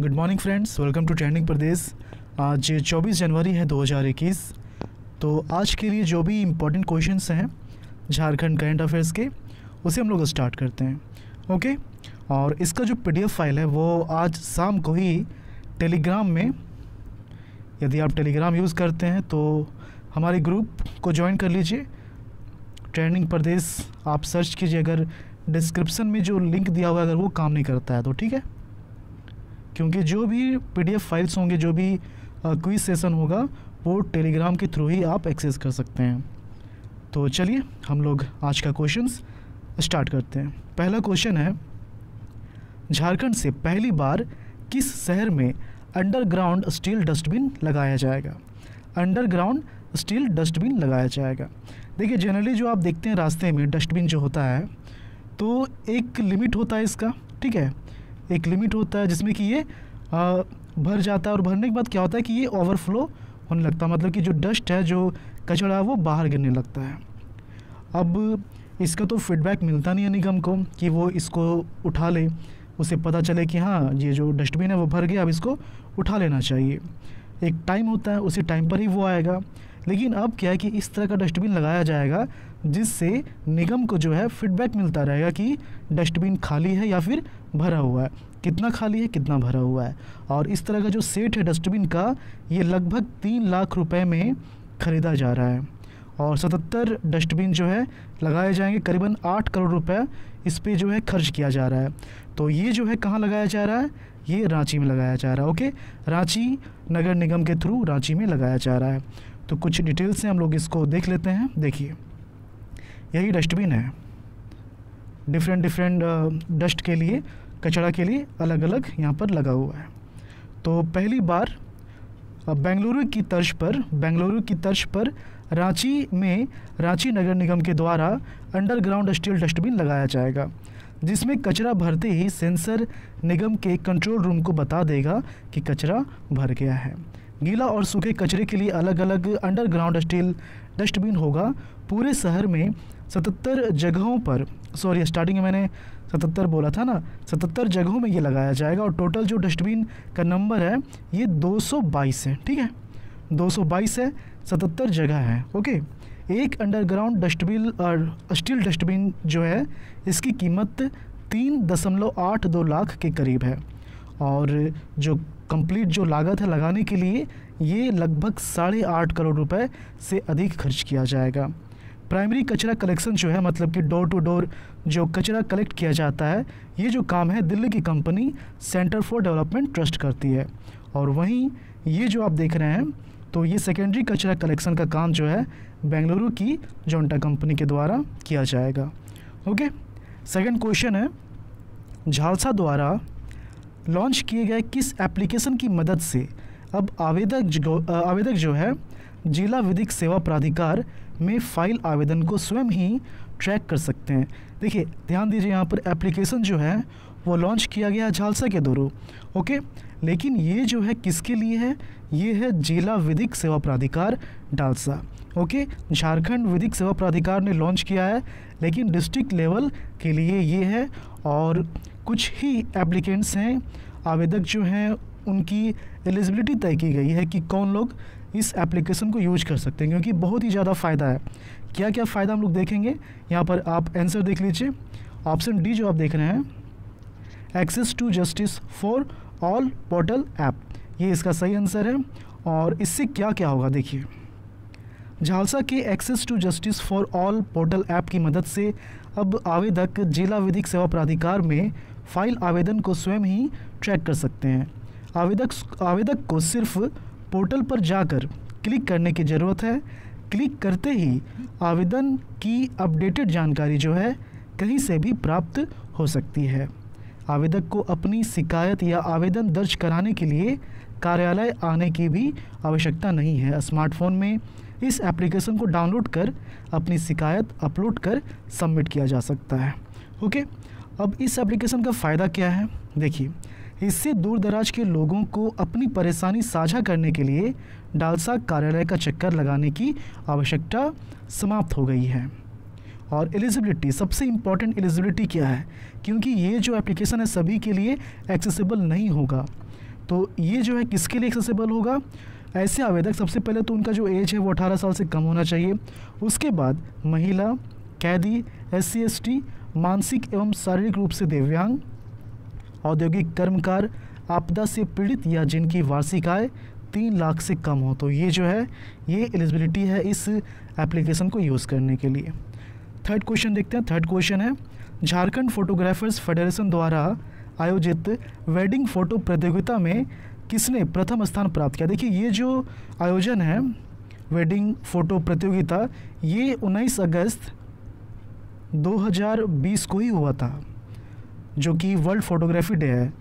Good morning friends, welcome to trending प्रदेश। आज 24 जनवरी है 2021। तो आज के लिए जो भी इम्पोर्टेंट क्वेश्चंस हैं झारखंड करंट अफेयर्स के, उसे हम लोग स्टार्ट करते हैं। ओके, और इसका जो पीडीएफ फाइल है वो आज शाम को ही टेलीग्राम में, यदि आप टेलीग्राम यूज़ करते हैं तो हमारे ग्रुप को ज्वाइन कर लीजिए। ट्रेंडिंग प्रदेश आप सर्च कीजिए। अगर डिस्क्रिप्शन में जो लिंक दिया हुआ है अगर वो काम नहीं करता है तो ठीक है, क्योंकि जो भी पीडीएफ फाइल्स होंगे, जो भी क्विज सेशन होगा वो टेलीग्राम के थ्रू ही आप एक्सेस कर सकते हैं। तो चलिए हम लोग आज का क्वेश्चंस स्टार्ट करते हैं। पहला क्वेश्चन है, झारखंड से पहली बार किस शहर में अंडरग्राउंड स्टील डस्टबिन लगाया जाएगा? अंडरग्राउंड स्टील डस्टबिन लगाया जाएगा। देखिए, जनरली जो आप देखते हैं रास्ते में डस्टबिन जो होता है तो एक लिमिट होता है इसका, ठीक है, एक लिमिट होता है जिसमें कि ये भर जाता है और भरने के बाद क्या होता है कि ये ओवरफ्लो होने लगता है, मतलब कि जो डस्ट है, जो कचरा है वो बाहर गिरने लगता है। अब इसका तो फीडबैक मिलता नहीं है निगम को कि वो इसको उठा ले, उसे पता चले कि हाँ ये जो डस्टबिन है वो भर गया, अब इसको उठा लेना चाहिए। एक टाइम होता है, उसी टाइम पर ही वो आएगा। लेकिन अब क्या है कि इस तरह का डस्टबिन लगाया जाएगा जिससे निगम को जो है फीडबैक मिलता रहेगा कि डस्टबिन खाली है या फिर भरा हुआ है, कितना खाली है कितना भरा हुआ है। और इस तरह का जो सेट है डस्टबिन का, ये लगभग 3 लाख रुपए में ख़रीदा जा रहा है और 77 डस्टबिन जो है लगाए जाएंगे। करीबन 8 करोड़ रुपए इस पे जो है खर्च किया जा रहा है। तो ये जो है कहाँ लगाया जा रहा है? ये रांची में लगाया जा रहा है। ओके, रांची नगर निगम के थ्रू रांची में लगाया जा रहा है। तो कुछ डिटेल्स से हम लोग इसको देख लेते हैं। देखिए, यही डस्टबिन है, डिफरेंट डस्ट के लिए, कचरा के लिए अलग अलग यहाँ पर लगा हुआ है। तो पहली बार बेंगलुरु की तर्ज पर रांची में रांची नगर निगम के द्वारा अंडरग्राउंड स्टील डस्टबिन लगाया जाएगा, जिसमें कचरा भरते ही सेंसर निगम के कंट्रोल रूम को बता देगा कि कचरा भर गया है। गीला और सूखे कचरे के लिए अलग अलग अंडरग्राउंड स्टील डस्टबिन होगा। पूरे शहर में 77 जगहों पर, सॉरी स्टार्टिंग में मैंने 77 बोला था ना, 77 जगहों में ये लगाया जाएगा। और टोटल जो डस्टबिन का नंबर है ये 222 है, ठीक है, 222 है, 77 जगह है। ओके, एक अंडरग्राउंड डस्टबिन और स्टील डस्टबिन जो है इसकी कीमत 3.82 लाख के करीब है और जो कंप्लीट जो लागत है लगाने के लिए ये लगभग 8.5 करोड़ रुपए से अधिक खर्च किया जाएगा। प्राइमरी कचरा कलेक्शन जो है, मतलब कि डोर टू डोर जो कचरा कलेक्ट किया जाता है, ये जो काम है दिल्ली की company centre for development trust करती है। और वहीं ये जो आप देख रहे हैं तो ये सेकेंडरी कचरा कलेक्शन का काम जो है बेंगलुरु की जोंटा कंपनी के द्वारा किया जाएगा। ओके, सेकंड क्वेश्चन है, झालसा द्वारा लॉन्च किए गए किस एप्लीकेशन की मदद से अब आवेदक जो है जिला विधिक सेवा प्राधिकार में फाइल आवेदन को स्वयं ही ट्रैक कर सकते हैं? देखिए, ध्यान दीजिए, यहाँ पर एप्लीकेशन जो है वो लॉन्च किया गया झालसा के द्वारा। ओके, लेकिन ये जो है किसके लिए है? ये है जिला विधिक सेवा प्राधिकार डालसा। ओके, झारखंड विधिक सेवा प्राधिकार ने लॉन्च किया है, लेकिन डिस्ट्रिक्ट लेवल के लिए ये है। और कुछ ही एप्लीकेंट्स हैं, आवेदक जो हैं उनकी एलिजिबिलिटी तय की गई है कि कौन लोग इस एप्लीकेशन को यूज कर सकते हैं, क्योंकि बहुत ही ज़्यादा फ़ायदा है। क्या क्या फ़ायदा हम लोग देखेंगे यहाँ पर, आप आंसर देख लीजिए। ऑप्शन डी जो आप देख रहे हैं, access to justice for all portal app, ये इसका सही आंसर है। और इससे क्या क्या होगा, देखिए, झालसा के access to justice for all portal app की मदद से अब आवेदक जिला विधिक सेवा प्राधिकार में फाइल आवेदन को स्वयं ही ट्रैक कर सकते हैं। आवेदक को सिर्फ पोर्टल पर जाकर क्लिक करने की ज़रूरत है। क्लिक करते ही आवेदन की अपडेटेड जानकारी जो है कहीं से भी प्राप्त हो सकती है। आवेदक को अपनी शिकायत या आवेदन दर्ज कराने के लिए कार्यालय आने की भी आवश्यकता नहीं है। स्मार्टफोन में इस एप्लीकेशन को डाउनलोड कर अपनी शिकायत अपलोड कर सबमिट किया जा सकता है। ओके, अब इस एप्लीकेशन का फ़ायदा क्या है? देखिए, इससे दूर दराज के लोगों को अपनी परेशानी साझा करने के लिए डालसा कार्यालय का चक्कर लगाने की आवश्यकता समाप्त हो गई है। और एलिजिबिलिटी, सबसे इम्पॉर्टेंट एलिजिबिलिटी क्या है, क्योंकि ये जो एप्लीकेशन है सभी के लिए एक्सेसिबल नहीं होगा। तो ये जो है किसके लिए एक्सेसिबल होगा? ऐसे आवेदक सबसे पहले तो उनका जो एज है वो 18 साल से कम होना चाहिए। उसके बाद महिला, कैदी, SC ST, मानसिक एवं शारीरिक रूप से दिव्यांग, औद्योगिक कर्मकार, आपदा से पीड़ित या जिनकी वार्षिक आय 3 लाख से कम हो। तो ये जो है ये एलिजिबिलिटी है इस एप्लीकेशन को यूज़ करने के लिए। थर्ड क्वेश्चन देखते हैं। थर्ड क्वेश्चन है, झारखंड फोटोग्राफर्स फेडरेशन द्वारा आयोजित वेडिंग फ़ोटो प्रतियोगिता में किसने प्रथम स्थान प्राप्त किया? देखिए ये जो आयोजन है वेडिंग फ़ोटो प्रतियोगिता, ये 19 अगस्त 2020 को ही हुआ था, जो कि वर्ल्ड फोटोग्राफी डे है,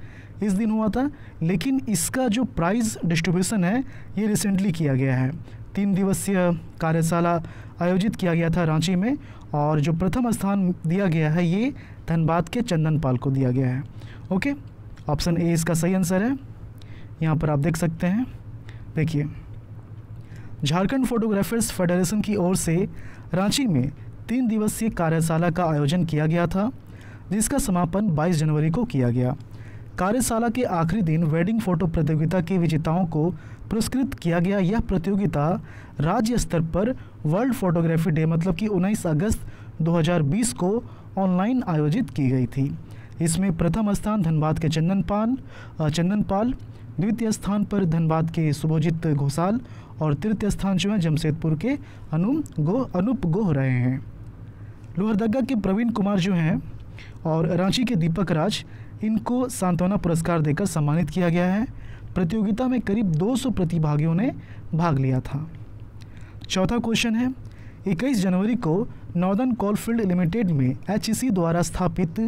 इस दिन हुआ था। लेकिन इसका जो प्राइज़ डिस्ट्रीब्यूशन है ये रिसेंटली किया गया है। 3 दिवसीय कार्यशाला आयोजित किया गया था रांची में, और जो प्रथम स्थान दिया गया है ये धनबाद के चंदन पाल को दिया गया है। ओके, ऑप्शन ए इसका सही आंसर है। यहाँ पर आप देख सकते हैं, देखिए झारखंड फोटोग्राफर्स फेडरेशन की ओर से रांची में 3 दिवसीय कार्यशाला का आयोजन किया गया था, जिसका समापन 22 जनवरी को किया गया। कार्यशाला के आखिरी दिन वेडिंग फ़ोटो प्रतियोगिता के विजेताओं को पुरस्कृत किया गया। यह प्रतियोगिता राज्य स्तर पर वर्ल्ड फोटोग्राफी डे मतलब कि 19 अगस्त 2020 को ऑनलाइन आयोजित की गई थी। इसमें प्रथम स्थान धनबाद के चंदन पाल, द्वितीय स्थान पर धनबाद के शुभजीत घोषाल और तृतीय स्थान जो है जमशेदपुर के अनूप गोह रहे हैं। लोहरदगा के प्रवीण कुमार जो हैं और रांची के दीपक राज, इनको सांत्वना पुरस्कार देकर सम्मानित किया गया है। प्रतियोगिता में करीब 200 प्रतिभागियों ने भाग लिया था। चौथा क्वेश्चन है, 21 जनवरी को नॉर्दर्न कोलफील्ड लिमिटेड में HEC द्वारा स्थापित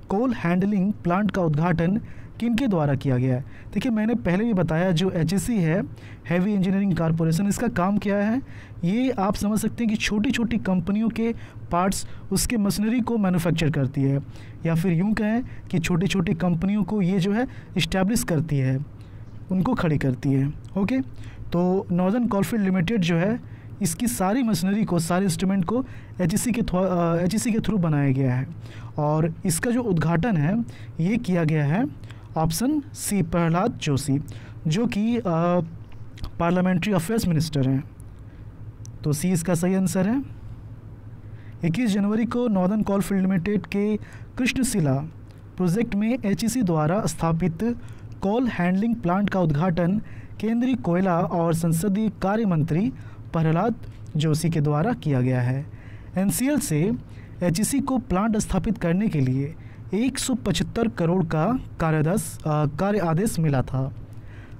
कोल हैंडलिंग प्लांट का उद्घाटन किनके द्वारा किया गया है? देखिए मैंने पहले भी बताया, जो HEC है हैवी इंजीनियरिंग कॉरपोरेशन, इसका काम क्या है, ये आप समझ सकते हैं कि छोटी छोटी कंपनियों के पार्ट्स, उसके मशीनरी को मैन्युफैक्चर करती है, या फिर यूँ कहें कि छोटी छोटी कंपनियों को ये जो है इस्टेब्लिश करती है, उनको खड़ी करती है। ओके, तो नॉर्दर्न कोलफील्ड लिमिटेड जो है इसकी सारी मशीनरी को, सारे इंस्ट्रूमेंट को HEC के थ्रू बनाया गया है, और इसका जो उद्घाटन है ये किया गया है ऑप्शन सी प्रहलाद जोशी, जो कि पार्लियामेंट्री अफेयर्स मिनिस्टर हैं। तो सी इसका सही आंसर है। 21 जनवरी को नॉर्दर्न कोलफील्ड लिमिटेड के कृष्णशिला प्रोजेक्ट में HEC द्वारा स्थापित कोल हैंडलिंग प्लांट का उद्घाटन केंद्रीय कोयला और संसदीय कार्य मंत्री प्रहलाद जोशी के द्वारा किया गया है। NCL से HEC को प्लांट स्थापित करने के लिए 175 करोड़ का कार्य आदेश मिला था।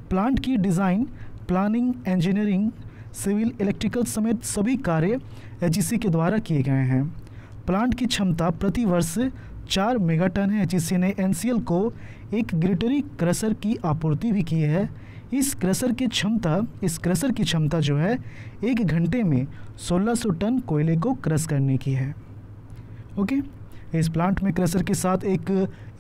प्लांट की design, planning, engineering, civil, electrical समेत सभी कार्य HEC के द्वारा किए गए हैं। प्लांट की क्षमता प्रति वर्ष 4 मेगाटन है। HEC ने NCL को एक ग्रेटरी क्रशर की आपूर्ति भी की है। इस क्रशर की क्षमता जो है 1 घंटे में 1600 टन कोयले को क्रश करने की है। ओके, इस प्लांट में क्रशर के साथ एक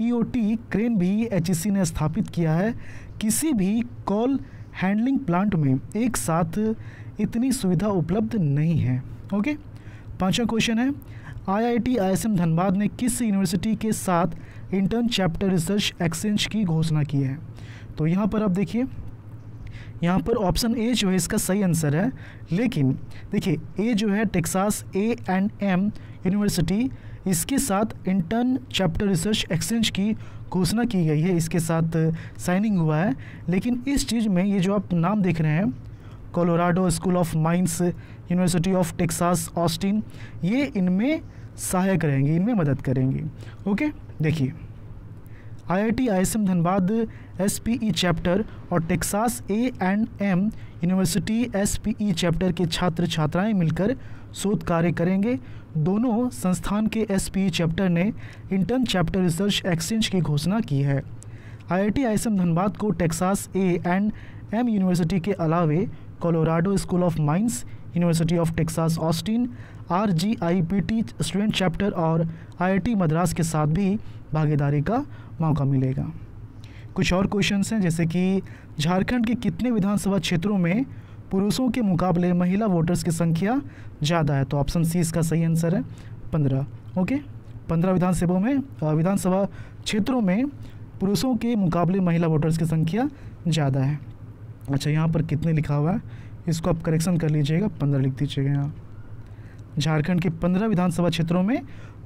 EOT क्रेन भी HEC ने स्थापित किया है। किसी भी कोल हैंडलिंग प्लांट में एक साथ इतनी सुविधा उपलब्ध नहीं है। ओके, 5वां क्वेश्चन है, IIT ISM धनबाद ने किस यूनिवर्सिटी के साथ इंटर्न चैप्टर रिसर्च एक्सचेंज की घोषणा की है? तो यहाँ पर आप देखिए, यहाँ पर ऑप्शन ए जो है इसका सही आंसर है, लेकिन देखिए ए जो है टेक्सास A&M यूनिवर्सिटी, इसके साथ इंटर्न चैप्टर रिसर्च एक्सचेंज की घोषणा की गई है, इसके साथ साइनिंग हुआ है। लेकिन इस चीज़ में ये जो आप नाम देख रहे हैं, Colorado school of mines, university of Texas Austin, ये इनमें सहायक रहेंगे, इनमें मदद करेंगी। ओके, देखिए IIT ISM Dhanbad SPE chapter और Texas A&M university SPE chapter के छात्र छात्राएं मिलकर शोध कार्य करेंगे। दोनों संस्थान के SPE चैप्टर ने इंटर्न चैप्टर रिसर्च एक्सचेंज की घोषणा की है। IIT ISM धनबाद को टेक्सास A&M यूनिवर्सिटी के अलावे Colorado school of mines, university of Texas Austin, RGIPT student chapter और IIT मद्रास के साथ भी भागीदारी का मौका मिलेगा। कुछ और क्वेश्चंस हैं, जैसे कि झारखंड के कितने विधानसभा क्षेत्रों में पुरुषों के मुकाबले महिला वोटर्स की संख्या ज़्यादा है? तो ऑप्शन सी इसका सही आंसर है, 15। ओके, 15 विधानसभा क्षेत्रों में पुरुषों के मुकाबले महिला वोटर्स की संख्या ज़्यादा है। अच्छा, यहाँ पर कितने लिखा हुआ है, इसको आप करेक्शन कर लीजिएगा, 15 लिख दीजिएगा यहाँ। झारखंड के 15 विधानसभा क्षेत्रों में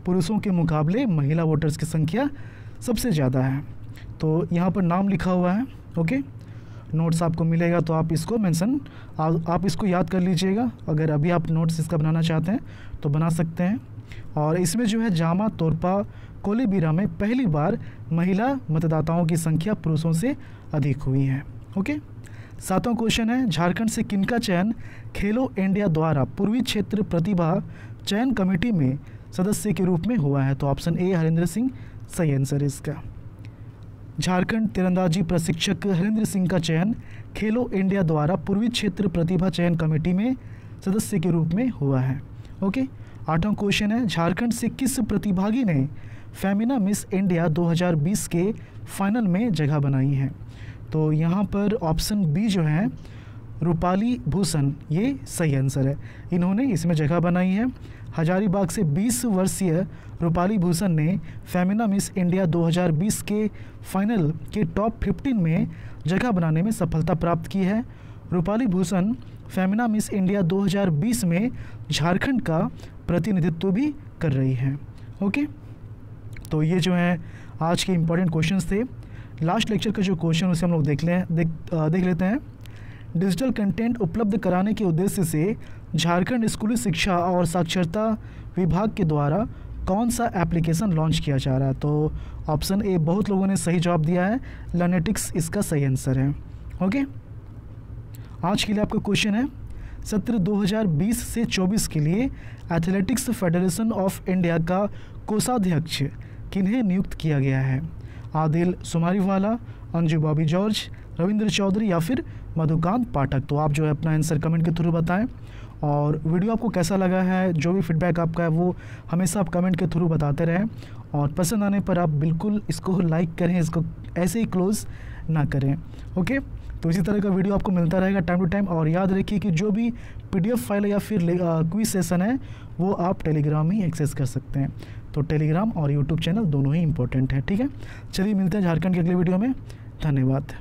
पुरुषों के मुकाबले महिला वोटर्स की संख्या सबसे ज़्यादा है। तो यहाँ पर नाम लिखा हुआ है, ओके। नोट्स आपको मिलेगा तो आप इसको मेंशन, आप इसको याद कर लीजिएगा। अगर अभी आप नोट्स इसका बनाना चाहते हैं तो बना सकते हैं। और इसमें जो है जामा, तोरपा, कोलेबिरा में पहली बार महिला मतदाताओं की संख्या पुरुषों से अधिक हुई है, ओके। 7वां क्वेश्चन है, झारखंड से किनका चयन खेलो इंडिया द्वारा पूर्वी क्षेत्र प्रतिभा चयन कमेटी में सदस्य के रूप में हुआ है? तो ऑप्शन ए हरेंद्र सिंह सही आंसर है इसका। झारखंड तीरंदाजी प्रशिक्षक हरेंद्र सिंह का चयन खेलो इंडिया द्वारा पूर्वी क्षेत्र प्रतिभा चयन कमेटी में सदस्य के रूप में हुआ है, ओके। 8वां क्वेश्चन है, झारखंड से किस प्रतिभागी ने फेमिना मिस इंडिया 2020 के फाइनल में जगह बनाई है? तो यहाँ पर ऑप्शन बी जो है रूपाली भूषण, ये सही आंसर है। इन्होंने इसमें जगह बनाई है। हजारीबाग से 20 वर्षीय रूपाली भूषण ने फेमिना मिस इंडिया 2020 के फाइनल के टॉप 15 में जगह बनाने में सफलता प्राप्त की है। रूपाली भूषण फेमिना मिस इंडिया 2020 में झारखंड का प्रतिनिधित्व भी कर रही है, ओके। तो ये जो है आज के इम्पोर्टेंट क्वेश्चंस थे। लास्ट लेक्चर का जो क्वेश्चन उसे हम लोग देख लेते हैं। डिजिटल कंटेंट उपलब्ध कराने के उद्देश्य से झारखंड स्कूली शिक्षा और साक्षरता विभाग के द्वारा कौन सा एप्लीकेशन लॉन्च किया जा रहा है? तो ऑप्शन ए बहुत लोगों ने सही जवाब दिया है, लर्नेटिक्स इसका सही आंसर है, ओके। आज के लिए आपका क्वेश्चन है, सत्र 2020 से 24 के लिए एथलेटिक्स फेडरेशन ऑफ इंडिया का कोषाध्यक्ष किन्हें नियुक्त किया गया है? आदिल सुमारीवाला, अंजू बॉबी जॉर्ज, रविंद्र चौधरी या फिर मधुकांत पाठक? तो आप जो है अपना आंसर कमेंट के थ्रू बताएं। और वीडियो आपको कैसा लगा है, जो भी फीडबैक आपका है वो हमेशा आप कमेंट के थ्रू बताते रहें। और पसंद आने पर आप बिल्कुल इसको लाइक करें, इसको ऐसे ही क्लोज़ ना करें, ओके। तो इसी तरह का वीडियो आपको मिलता रहेगा टाइम टू टाइम। और याद रखिए कि जो भी PDF फाइल या फिर क्विज सेशन है वो आप टेलीग्राम ही एक्सेस कर सकते हैं। तो टेलीग्राम और यूट्यूब चैनल दोनों ही इंपॉर्टेंट है, ठीक है। चलिए मिलते हैं झारखंड के अगले वीडियो में। धन्यवाद।